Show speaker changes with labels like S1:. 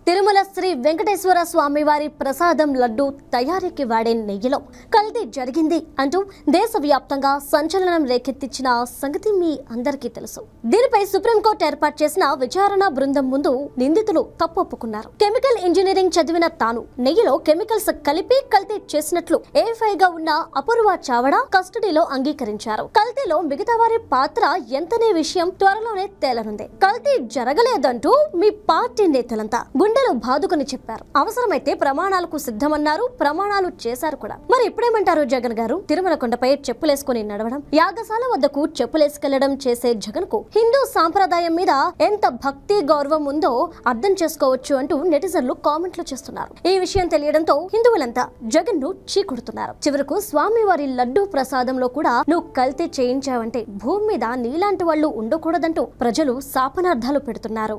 S1: తిరుమల శ్రీ వెంకటేశ్వర స్వామి వారి ప్రసాదం లడ్డు తయారీకి వాడే నెయ్యిలో కల్తీ జరిగింది అంటూ దేశవ్యాప్తంగా సంచలనం రేకెత్తించిన సంగతి మీ అందరికీ తెలుసు. దీనిపై సుప్రీంకోర్టు ఏర్పాటు చేసిన విచారణ బృందం ముందు నిందితులు తప్పొప్పుకున్నారు. కెమికల్ ఇంజనీరింగ్ చదివిన తాను నెయ్యిలో కెమికల్స్ కలిపి కల్తీ చేసినట్లు ఏఎఫ్ఐగా ఉన్న అపూర్వ చావడా కస్టడీలో అంగీకరించారు. కల్తీలో మిగతా వారి పాత్ర ఎంతనే విషయం త్వరలోనే తేలనుంది. కల్తీ జరగలేదంటూ మీ పార్టీ నేతలంతా గుండెలు బాదుకుని చెప్పారు. అవసరమైతే ప్రమాణాలకు సిద్ధమన్నారు, ప్రమాణాలు చేశారు కూడా. మరి ఇప్పుడేమంటారు జగన్ గారు? తిరుమల కొండపై చెప్పులేసుకుని నడవడం, యాగశాల వద్దకు చెప్పులేసుకెళ్లడం చేసే జగన్ కు హిందూ సాంప్రదాయం మీద ఎంత భక్తి గౌరవం ఉందో అర్థం చేసుకోవచ్చు అంటూ నెటిజన్లు కామెంట్లు చేస్తున్నారు. ఈ విషయం తెలియడంతో హిందువులంతా జగన్ ను చీకొడుతున్నారు. చివరకు స్వామి వారి లడ్డూ ప్రసాదంలో కూడా నువ్వు కల్తీ చేయించావంటే భూమి మీద నీలాంటి వాళ్ళు ఉండకూడదంటూ ప్రజలు శాపనార్థాలు పెడుతున్నారు.